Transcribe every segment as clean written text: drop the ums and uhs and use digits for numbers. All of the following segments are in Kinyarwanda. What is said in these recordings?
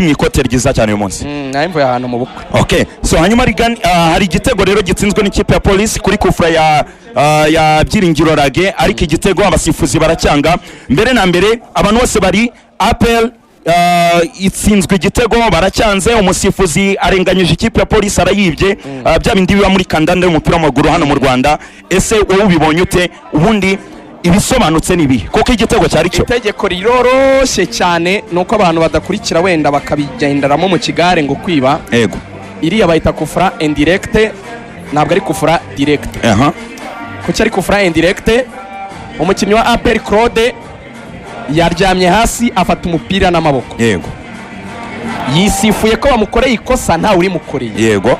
mwikote ryiza cyane uyu munsi. Naimvo ya hano mu bukwe. Okay, so hanyuma hari igitego rero gitsinzwe n'ikipe ya Police kuri kufra ya Byiringiro Rage, ariko igitego abasifuzi baracyanga. Mbere na mbere abantu bose bari APR itsinzwe igitego baracyanze, umusifuzi arenganyije ikipe ya Police arayibye. Bya bindi biba muri kandanda y'umupira w'amaguru hano mu Rwanda. Ese wowe ubibonye ute? Ubundi ibisobanutse nibi koko igitego cyari cyo? Itegeko riroroshe cyane nuko abantu badakurikira wenda bakabigenderamo mu kigare ngo kwiba. Yego, iriya bayita kufra indirect, ntabwo ari kufra direct. Kuki ari kufra indirect? Umukinnyi wa APR Claude yaryamye hasi afata umupira n'amaboko. Yego, yisifuye ko bamukoreye ikosa nta uri mukoreye. Yego,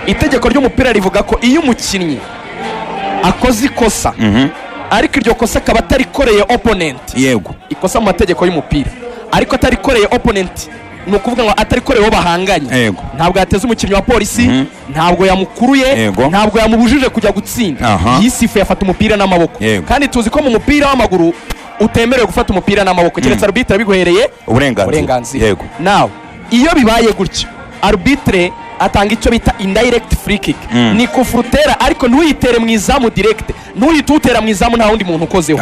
itegeko ry'umupira rivuga ko iyo umukinnyi akoze ikosa ariko iryo kosa akaba atarikoreye opponent, yego, ikosa mu mategeko y'umupira, ariko atarikoreye opponent ni ukuvuga ngo atarikoreye uwo bahanganye, yego, ntabwo yateze umukinnyi wa Polisi, ntabwo yamukuruye, ntabwo yamubujije kujya gutsinda, yisifuye afata umupira n'amaboko. Kandi tuzi ko mu mupira w'amaguru utemerewe gufata umupira n'amaboko keretse arbitre biguhereye uburenganzira. Yego, nawe iyo bibaye gutyo arbitre atanga icyo bita indirect free kick. Ni kufrutera ariko ntuyitere mu izamu direct, ntuyitutera mu izamu nta wundi muntu ukozeho.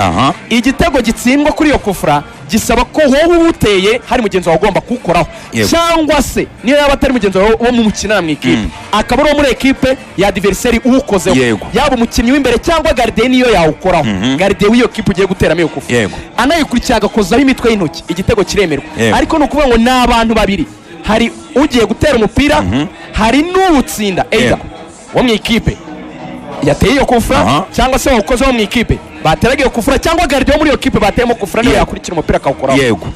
Igitego gitsindwa kuri iyo kufra gisaba ko wowe ubuteye hari mugenzi wawe ugomba kukoraho, cyangwa se niyo yaba atari mugenzi wawe wo mu mukina mu ikipe akaba ari muri ekipe ya adversary uwukozeho, yaba umukinnyi w'imbere cyangwa gardien niyo yawukoraho, gardien w'iyo kipe ugiye guteramo iyo kufra anayikurikira agakozaho imitwe y'intoki, igitego kiremerwa. Ariko ni ukuvuga ngo ni abantu babiri, hari ugiye gutera umupira, hari n'uwutsinda either wo mu ikipe yateye iyo kufra cyangwa se wakoze wo mu ikipe bateraga iyo kufra, cyangwa gardien muri iyo kipe bateyemo kufra niyo yakurikira umupira akawukoraho. Yego,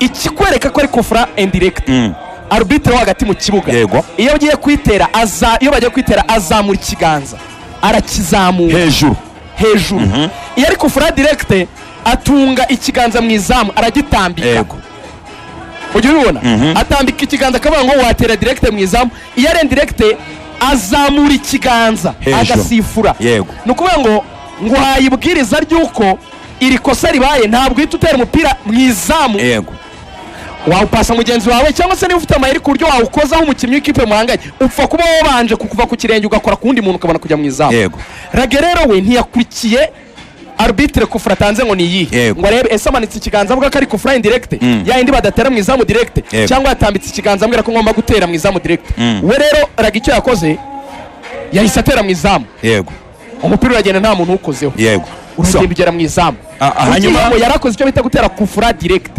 ikikwereka ko ari kufra indirect, arbitre hagati mu kibuga iyo bagiye kwitera azamura ikiganza arakizamura hejuru. Iyo ari kufra direct atunga ikiganza mu izamu aragitambika. Ujye ubibona atambika ikiganza akavuga ngo watera direct mu izamu. Iyo ari indirect azamura ikiganza agasifura. Ni ukuvuga ngo hayibwiriza ry'uko iri kosa ribaye ntabwo uhita utera umupira mu izamu, wawupasa mugenzi wawe, cyangwa se niba ufite amayeri ku buryo wawukozaho umukinnyi w'ikipe muhanganye upfa kuba wabanje kukuva ku kirenge ugakora ku wundi muntu ukabona kujya mu izamu. Rage rero we ntiyakurikiye arbitre kufra tanze ngo niyihe ngo arebe ese amanitse ikiganza avuga ko ari kufra indirect, ya indi badatera mu izamu direct, cyangwa yatambitse ikiganza ambwira ko ngomba gutera mu izamu direct. We rero Rage icyo yakoze yahise atera mu izamu, umupira uragenda nta muntu ukozeho, uragenda ugera mu izamu. Hanyuma yarakoze icyo bita gutera kufra direct,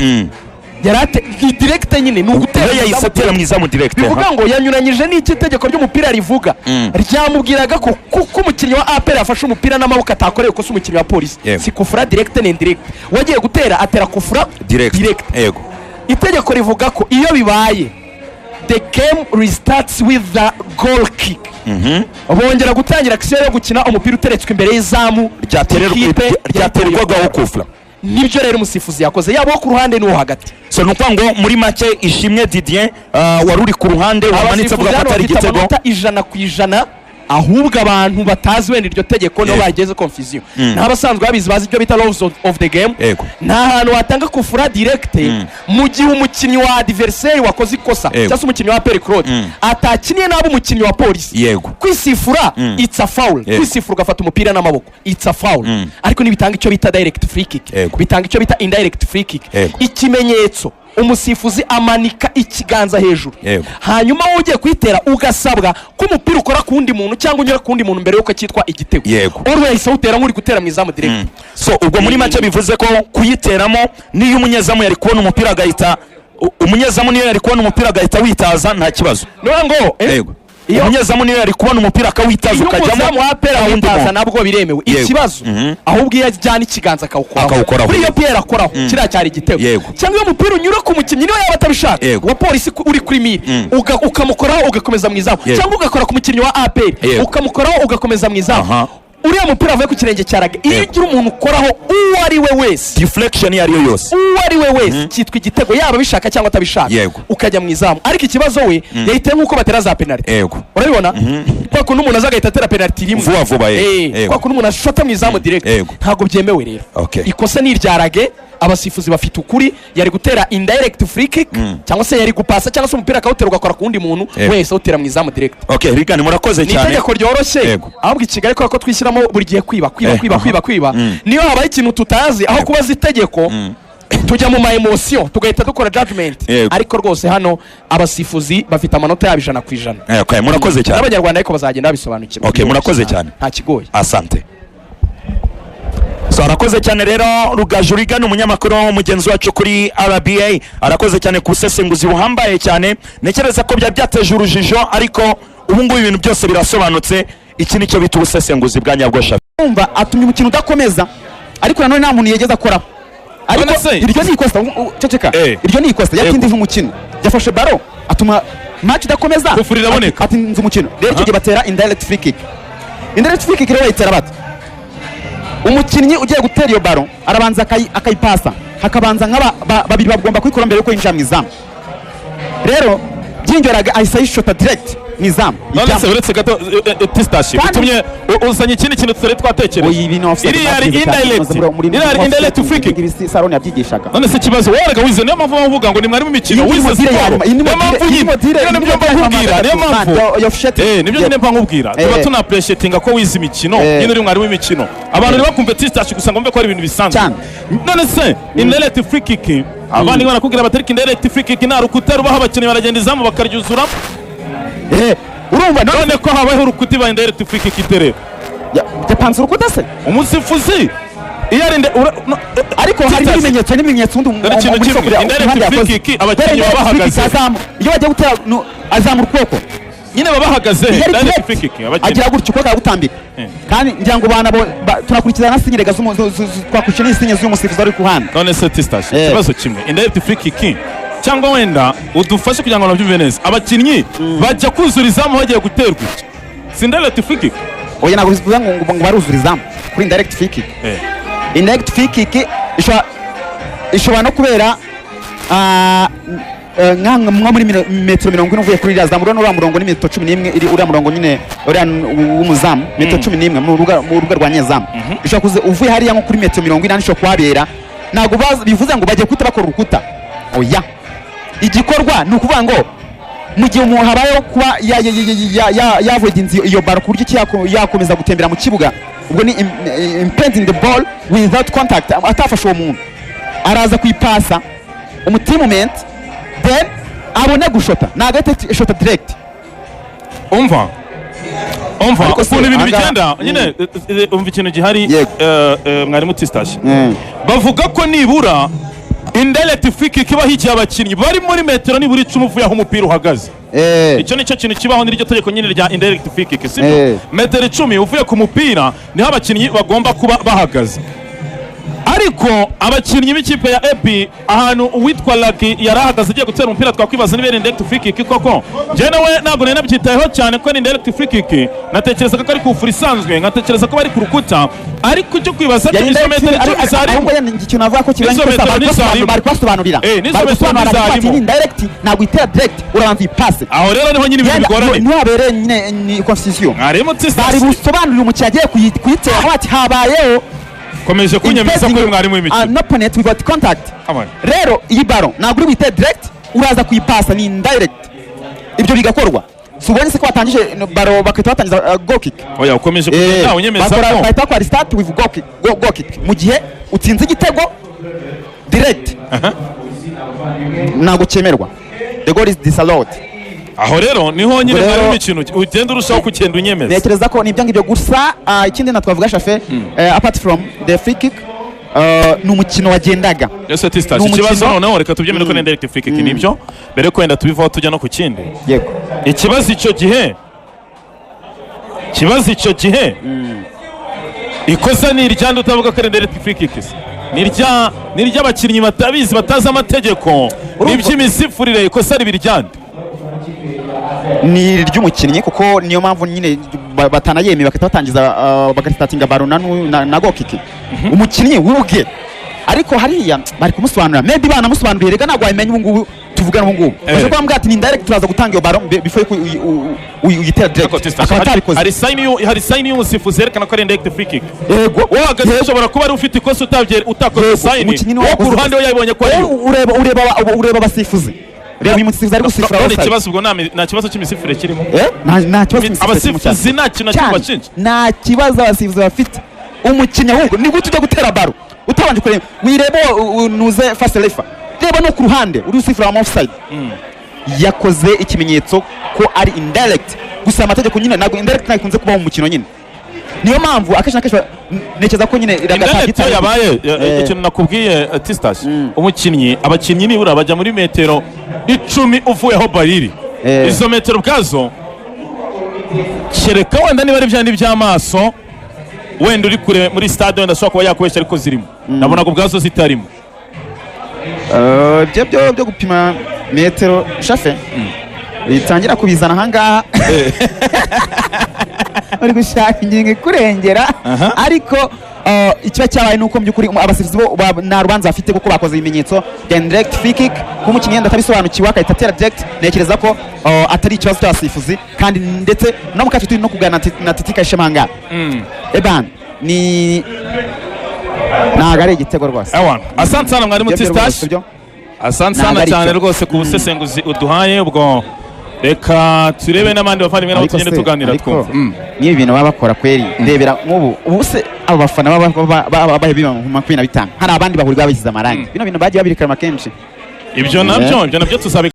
direct nyine ni ugutera yahise atera mu izamu direct. Bivuga ngo yanyuranyije n'iki itegeko ry'umupira rivuga, ryamubwiraga ko kuko umukinnyi wa APR yafashe umupira n'amaboko atakoreye ko umukinnyi wa Polisi, si kufra direct ni indirect. Wagiye gutera atera kufra direct. Itegeko rivuga ko iyo bibaye the game restarts with the goal kick. Bongera gutangira action yo gukina umupira uteretswe imbere y'izamu ryatererwagaho kufra. Nibyo rero umusifuzi yakoze, yabo ku ruhande n'uwo hagati. So nuko ngo muri make Ishimwe Didier wari uri ku ruhande wamanitse avuga ko atari igitego 100%, ahubwo abantu batazi wenda iryo tegeko no bageze confusion. N'abasanzwe babizi bazi ibyo bita laws of the game. Nta hantu watanga kufura direct mu gihe umukinnyi wa adversary wakoze ikosa cyangwa umukinnyi wa APR Claude atakiniye nabo umukinnyi wa Polisi. Kwisifura it's a foul, kwisifura ugafata umupira n'amaboko it's a foul. Ariko nibitanga icyo bita direct free kick, bitanga icyo bita indirect free kick. Ikimenyetso umusifuzi amanika ikiganza hejuru, hanyuma ugiye kwitera ugasabwa ko umupira ukora ku wundi muntu cyangwa unyura ku wundi muntu mbere yuko cyitwa igitego. Always utera nk'uri gutera mu izamu direct. So ubwo muri make bivuze ko kuyiteramo niyo umunyezamu yari kubona umupira agahita witaza nta kibazo. Iyo umunyezamu niyo yari kubona umupira akawitaza ukajyamo witaza nabwo biremewe. Ikibazo ahubwo iyo ajyana ikiganza akawukoraho kuri iyo Pierre akoraho kiriya cyari igitego. Cyangwa iyo umupira unyura ku mukinnyi niyo yaba atabishaka wa Polisi uri kuri miri ukamukoraho ugakomeza mu izamu, cyangwa ugakora ku mukinnyi wa APR ukamukoraho ugakomeza mu izamu, uriya mupira avuye ku kirenge cya Rage. Iyo ugira umuntu ukoraho uwo ari we wese, deflection yari yo yose, uwo ari we wese cyitwa igitego, yaba bishaka cyangwa atabishaka, ukajya mu izamu. Ariko ikibazo we yahiteye nk'uko batera za penalty. Urabibona kwa kuntu umuntu azagahita atera penalty rimwe vuba kwa kuntu umuntu ashota mu izamu direct, ntabwo byemewe rero. Ikosa ni irya Rage abasifuzi bafite ukuri, yari gutera indirect free kick cyangwa se yari gupasa cyangwa se umupira akawutera ugakora ku wundi muntu wese awutera mu izamu direct. Okay, Rigani murakoze cyane. Ni itegeko ryoroshye ahubwo Kigali ko twishyiramo buri gihe kwiba niyo habaye ikintu tutazi aho kubaza itegeko tujya mu ma emotion tugahita dukora judgment, ariko rwose hano abasifuzi bafite amanota yabo 100%. Okay, murakoze cyane. N'abanyarwanda ariko bazagenda babisobanukirwa. Okay, murakoze cyane. Nta kigoye. Asante. So arakoze cyane rero Rugaju Rigani umunyamakuru mugenzi wacu kuri RBA, arakoze cyane ku busesenguzi buhambaye cyane. Nekereza ko byateje urujijo, ariko ubu ngubu ibintu byose birasobanutse. Iki nicyo bita ubusesenguzi bwa nyabwosha. Umva atumye umukino udakomeza, ariko nanone nta muntu yegeza akoraho. Ariko iryo ni ikosa ceceka, iryo ni ikosa yatindije umukino, yafashe baro atuma match idakomeza. Kufurira aboneka atinze umukino. Rero icyo batera indirect free kick. Indirect free kick rero yitera bati umukinnyi ugiye gutera iyo baro arabanza akayipasa, hakabanza babiri bagomba kwikora mbere yuko yinjira mu izamu. Rero byinjoraga ahise ayishota direct mu izamu. None se uretse gato Tistashi utumye uzanye ikindi kintu tutari twatekereza. Iri yari indirect free kick Saroni yabyigishaga. None se kibazo waraga wize niyo mpamvu bavuga ngo ni mwari mu mikino wize siporo. Niyo mpamvu niyo mpamvu nibyo nyine mpa nkubwira tuba tuna appreciating ko wize imikino nyine uri mwari w'imikino. Abantu ni bakumva Tistashi gusa ngo mbe ko ari ibintu bisanzwe. None se indirect free kick abandi barakubwira batari indirect free kick nta rukuta rubaho abakinnyi baragenda izamu bakaryuzura. Urumva none ko habayeho urukuta iba indirect free kick iterera yapanze urukuta se umusifuzi iyo arinde ariko hari n'ibimenyetso undi indirect free kick abakinnyi baba bahagaze iyo bagiye gutera azamura ukuboko nyine baba bahagaze indirect free kick agira gutyo ukuboko gutambika kandi ngira ngo bana tunakurikirana sinyerega twakurikirana n'isinya z'umusifuzi ari kuhana. None se Tistashi ikibazo kimwe indirect free kick cyangwa wenda udufashe kugira ngo nabyumve neza abakinnyi bajya kuzura izamu bagiye guterwa iki si indirect free kick. Oya ntabwo bivuga ngo baruzura izamu kuri indirect free kick. Indirect free kick ishobora no kubera nko muri metero 40 uvuye kuri iriya zamu uriya murongo ni metero 11 uriya murongo nyine uriya w'umuzamu metero 11 mu rubuga rwa nyezamu. Ishobora kuza uvuye hariya nko kuri metero 40 ishobora kuhabera, ntabwo bivuze ngo bagiye kuta bakora urukuta. Oya igikorwa ni ukuvuga ngo mu gihe umuntu habayeho kuba yavodinze iyo baro ku buryo yakomeza gutembera mu kibuga, ubwo ni impending the ball without contact, atafashe uwo muntu araza kuyipasa umutimumenti then abone gushota nagahita shota direct. umva ukuntu ibintu bigenda nyine umva ikintu gihari mwarimu Tistashi bavuga ko nibura indirect free kick iba higiye abakinnyi bari muri metero nibura 10 uvuye aho umupira uhagaze. Icyo nicyo kintu kibaho n'iryo tegeko nyine rya indirect free kick sibyo metero 10 uvuye ku mupira niho abakinnyi bagomba kuba bahagaze. Ariko abakinnyi b'ikipe ya EP ahantu uwitwa Lucky yarahagaze agiye gutera umupira twakwibaza niba indirect free kick koko je nawe ntabwo nari nabyitayeho cyane ko indirect free kick natekereza ko ari kufura isanzwe nkatekereza ko bari ku rukuta ariko cyo kwibaza cyo izo metero 10 zari ahubwo ikintu navuga ko kibanye bari kwasobanurira indirect ntabwo itera direct urabanza ipase aho rero niho nyine ibintu bigoranye ntihabere nyine ni constitution mwarimu Tistashi bari busobanurira umukiriya agiye kuyitera ati habayeho komeje kunyemeza ko mwarimu w'imikino no opponent without contact. Rero iyi baro ntabwo uri wite direct uraza kuyipasa ni indirect, ibyo bigakorwa subonye se ko batangije baro bakita batangiza goal kick. Oya ukomeje kugenda unyemeza ko bahita kwa restart with goal kick mu gihe utsinze igitego direct ntabwo cyemerwa, the goal is disallowed. Aho rero niho nyine mwari w'imikino ugenda urushaho kugenda unyemeza. Nekereza ko nibyo ngibyo gusa ikindi natwavuga Shafe apart from the free kick ni umukino wagendaga. Yes Tistashi ikibazo noneho reka tubyemere ko indirect free kick nibyo mbere ko wenda tubivaho tujya no ku kindi. Yego ikibazo icyo gihe ikosa ni iryande utavuga ko indirect free kick ni iry'abakinnyi batabizi batazi amategeko n'iby'imisifurire ikosa ribiryande ni ry'umukinnyi kuko niyo mpamvu nyine batanayemeye bakita batangiza bagatatinga baro na goal kick. Umukinnyi wuge ariko hariya bari kumusobanurira maybe banamusobanuriye rega ntabwo wamenye ubu ngubu tuvugana ubu ngubu bashobora kumbwira ati ni indirect turaza gutanga iyo baro before uyitera direct akaba atabikoze. hari sign y'umusifuzi yerekana ko ari indirect free kick. Yego wowe hagati ushobora kuba ari ufite ikosa utakoze sign, wowe ku ruhande we yabonye ko ari ureba abasifuzi. Reba uyu musifuzi ari gusifura offside. Ikibazo ubwo nta kibazo cy'imisifure kirimo. Nta kibazo abasifuzi nta kintu cy'abashinja. Nta kibazo abasifuzi bafite. Umukinnyi ahubwo ni gute ujya gutera baro utabanje kureba wireba nuze fast refa. Reba no ku ruhande uri usifura wa offside. Yakoze ikimenyetso ko ari indirect, gusa amategeko nyine ntabwo indirect ntakunze kubaho mu mukino nyine. Niyo mpamvu akenshi na kenshi nekeza ko nyine iragata yabaye ikintu nakubwiye Tistas. Abakinnyi nibura bajya muri metero 10 uvuyeho bariri. Izo metero bwazo kereka wenda niba ari byandi by'amaso wenda uri kure muri stade wenda ashobora kuba yakubesha ariko zirimo. Nabona ko bwazo zitarimo. Byo gupima metero shafe bitangira kubizana ahangaha uri gushaka ingingo kurengera ariko ikiba cyabaye nuko mu by'ukuri abasifuzi bo nta rubanza bafite kuko bakoze ibimenyetso bya direct free kick ko umukinnyi yenda atabisobanukiwe akahita atera direct. Nekereza ko atari ikibazo cy'abasifuzi kandi ndetse no mu kacu turi no kuganira na Titika Shemanga Eban ni ntago ari igitego rwose. Asante sana mwarimu Tistas, asante sana cyane rwose ku busesenguzi uduhaye. Ubwo reka turebe n'abandi bavandimwe nabo tugende tuganira twumva niba ibintu baba bakora kweri. Ndebera ubu se abo bafana babaye biba mu 25 hari abandi bahurirwa bashyize amarangi. Bino bintu bagiye babirikana kenshi. Ibyo nabyo tuzabe